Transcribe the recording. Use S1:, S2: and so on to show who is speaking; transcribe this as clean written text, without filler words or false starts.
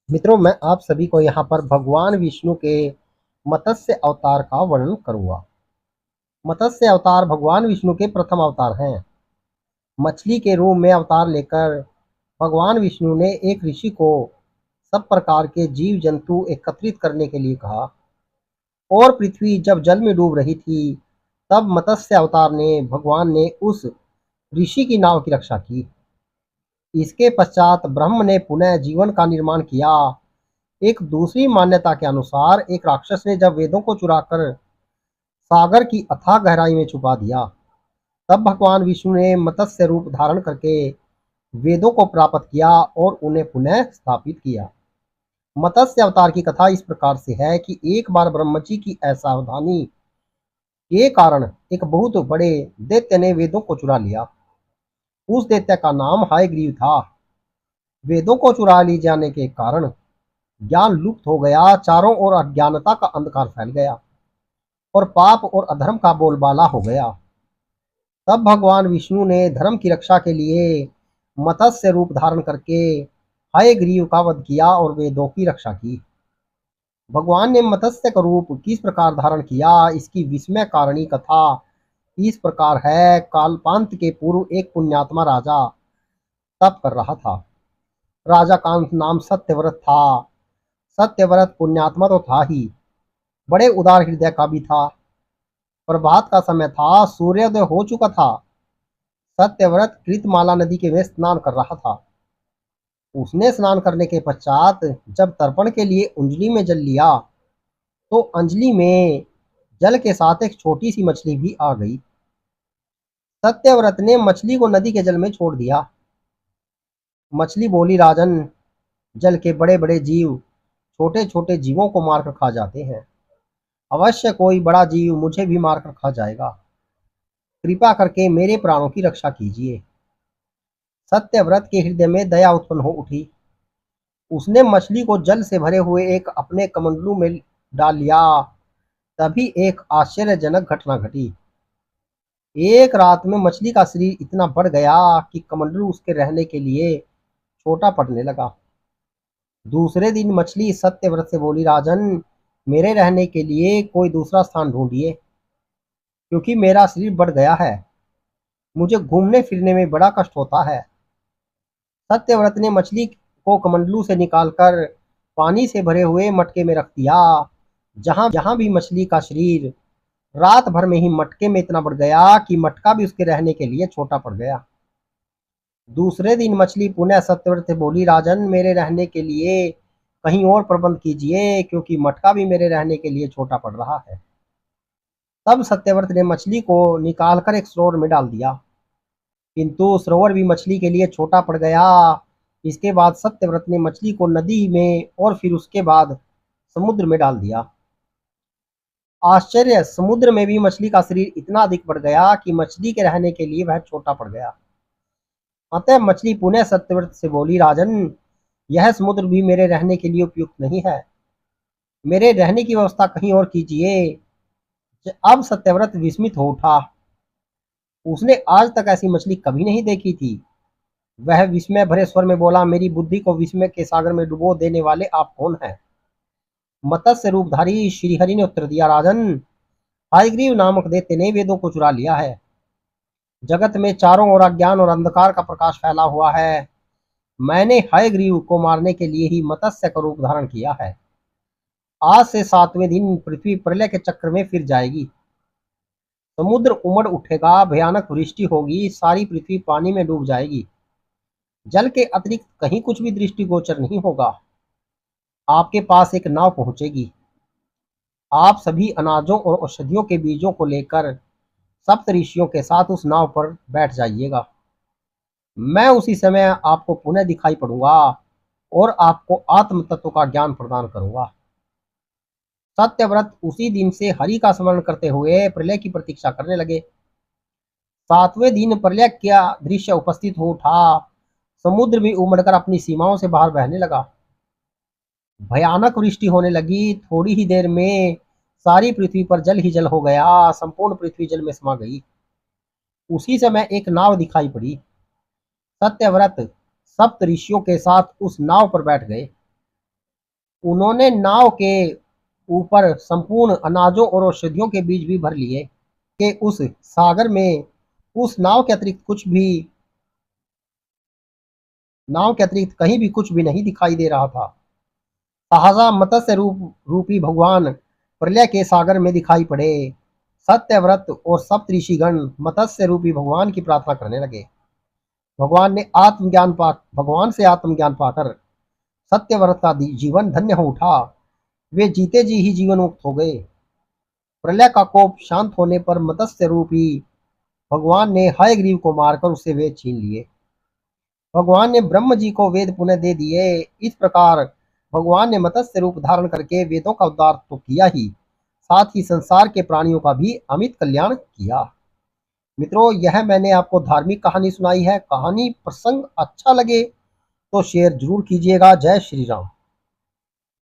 S1: मित्रों, मैं आप सभी को यहाँ पर भगवान विष्णु के मत्स्य अवतार का वर्णन करूंगा। मत्स्य अवतार भगवान विष्णु के प्रथम अवतार हैं। मछली के रूप में अवतार लेकर भगवान विष्णु ने एक ऋषि को सब प्रकार के जीव जंतु एकत्रित करने के लिए कहा। और पृथ्वी जब जल में डूब रही थी, तब मत्स्य अवतार ने भगवान ने उस ऋषि की नाव की रक्षा की। इसके पश्चात ब्रह्म ने पुनः जीवन का निर्माण किया। एक दूसरी मान्यता के अनुसार एक राक्षस ने जब वेदों को चुराकर सागर की अथाह गहराई में छुपा दिया, तब भगवान विष्णु ने मत्स्य रूप धारण करके वेदों को प्राप्त किया और उन्हें पुनः स्थापित किया। मत्स्य अवतार की कथा इस प्रकार से है कि एक बार ब्रह्म जी की असावधानी के कारण एक बहुत बड़े दैत्य ने वेदों को चुरा लिया। उस दैत्य का नाम हयग्रीव था। वेदों को चुरा लिए जाने के कारण ज्ञान लुप्त हो गया, चारों ओर अज्ञानता का अंधकार फैल गया और पाप और अधर्म का बोलबाला हो गया। तब भगवान विष्णु ने धर्म की रक्षा के लिए मत्स्य रूप धारण करके हयग्रीव का वध किया और वेदों की रक्षा की। भगवान ने मत्स्य का रूप किस प्रकार धारण किया, इसकी विस्मय कारणी कथा इस प्रकार है। कालपांत के पूर्व एक पुण्यात्मा राजा तप कर रहा था। राजा का नाम सत्यव्रत था। सत्यव्रत पुण्यात्मा तो था ही, बड़े उदार हृदय का भी था। प्रभात का समय था, सूर्योदय हो चुका था। सत्यव्रत कृतमाला नदी के में स्नान कर रहा था। उसने स्नान करने के पश्चात जब तर्पण के लिए अंजलि में जल लिया, तो अंजलि में जल के साथ एक छोटी सी मछली भी आ गई। सत्यव्रत ने मछली को नदी के जल में छोड़ दिया। मछली बोली, राजन, जल के बड़े बड़े जीव छोटे छोटे जीवों को मारकर खा जाते हैं। अवश्य कोई बड़ा जीव मुझे भी मारकर खा जाएगा। कृपा करके मेरे प्राणों की रक्षा कीजिए। सत्यव्रत के हृदय में दया उत्पन्न हो उठी। उसने मछली को जल से भरे हुए एक अपने कमंडलू में डाल लिया। तभी एक आश्चर्यजनक घटना घटी। एक रात में मछली का शरीर इतना बढ़ गया कि कमंडलू उसके रहने के लिए छोटा पड़ने लगा। दूसरे दिन मछली सत्यव्रत से बोली, राजन, मेरे रहने के लिए कोई दूसरा स्थान ढूंढिए, क्योंकि मेरा शरीर बढ़ गया है। मुझे घूमने फिरने में बड़ा कष्ट होता है। सत्यव्रत ने मछली को कमंडलू से निकालकर पानी से भरे हुए मटके में रख दिया। जहां जहां भी मछली का शरीर रात भर में ही मटके में इतना बढ़ गया कि मटका भी उसके रहने के लिए छोटा पड़ गया। दूसरे दिन मछली पुनः सत्यव्रत से बोली, राजन, मेरे रहने के लिए कहीं और प्रबंध कीजिए, क्योंकि मटका भी मेरे रहने के लिए छोटा पड़ रहा है। तब सत्यव्रत ने मछली को निकालकर एक सरोवर में डाल दिया, किंतु सरोवर भी मछली के लिए छोटा पड़ गया। इसके बाद सत्यव्रत ने मछली को नदी में और फिर उसके बाद समुद्र में डाल दिया। आश्चर्य, समुद्र में भी मछली का शरीर इतना अधिक बढ़ गया कि मछली के रहने के लिए वह छोटा पड़ गया। अतः मछली पुनः सत्यव्रत से बोली, राजन, यह समुद्र भी मेरे रहने के लिए उपयुक्त नहीं है। मेरे रहने की व्यवस्था कहीं और कीजिए। अब सत्यव्रत विस्मित हो उठा। उसने आज तक ऐसी मछली कभी नहीं देखी थी। वह विस्मय भरे स्वर में बोला, मेरी बुद्धि को विस्मय के सागर में डुबो देने वाले आप कौन हैं? मत्स्य रूपधारी श्रीहरि ने उत्तर दिया, राजन, हयग्रीव नामक दैत्य ने वेदों को चुरा लिया है। जगत में चारों ओर अज्ञान और अंधकार का प्रकाश फैला हुआ है। मैंने हयग्रीव को मारने के लिए ही मत्स्य का रूप धारण किया है। आज से 7वें दिन पृथ्वी प्रलय के चक्र में फिर जाएगी। समुद्र उमड़ उठेगा, भयानक वृष्टि होगी, सारी पृथ्वी पानी में डूब जाएगी। जल के अतिरिक्त कहीं कुछ भी दृष्टिगोचर नहीं होगा। आपके पास एक नाव पहुंचेगी। आप सभी अनाजों और औषधियों के बीजों को लेकर सप्त ऋषियों के साथ उस नाव पर बैठ जाइएगा। मैं उसी समय आपको पुनः दिखाई पड़ूंगा और आपको आत्म तत्व का ज्ञान प्रदान करूंगा। सत्यव्रत उसी दिन से हरि का स्मरण करते हुए प्रलय की प्रतीक्षा करने लगे। 7वें दिन प्रलय का दृश्य उपस्थित हो उठा। समुद्र भी उमड़कर अपनी सीमाओं से बाहर बहने लगा। भयानक वृष्टि होने लगी। थोड़ी ही देर में सारी पृथ्वी पर जल ही जल हो गया। संपूर्ण पृथ्वी जल में समा गई। उसी समय एक नाव दिखाई पड़ी। सत्यव्रत सप्त ऋषियों के साथ उस नाव पर बैठ गए। उन्होंने नाव के ऊपर संपूर्ण अनाजों और औषधियों के बीज भी भर लिए कि उस सागर में उस नाव के अतिरिक्त कहीं भी कुछ भी नहीं दिखाई दे रहा था। सहसा मत्स्य रूपी भगवान प्रलय के सागर में दिखाई पड़े। सत्यव्रत और सप्त ऋषिगण मत्स्य रूपी भगवान की प्रार्थना करने लगे। भगवान से आत्मज्ञान पाकर सत्यव्रत का जीवन धन्य हो उठा। वे जीते जी ही जीवन मुक्त हो गए। प्रलय का कोप शांत होने पर मत्स्य रूपी भगवान ने हयग्रीव को मारकर उससे वेद छीन लिए। भगवान ने ब्रह्म जी को वेद पुनः दे दिए। इस प्रकार भगवान ने मत्स्य रूप धारण करके वेदों का उद्धार तो किया ही, साथ ही संसार के प्राणियों का भी अमित कल्याण किया। मित्रों, यह मैंने आपको धार्मिक कहानी सुनाई है। कहानी प्रसंग अच्छा लगे तो शेयर जरूर कीजिएगा। जय श्री राम।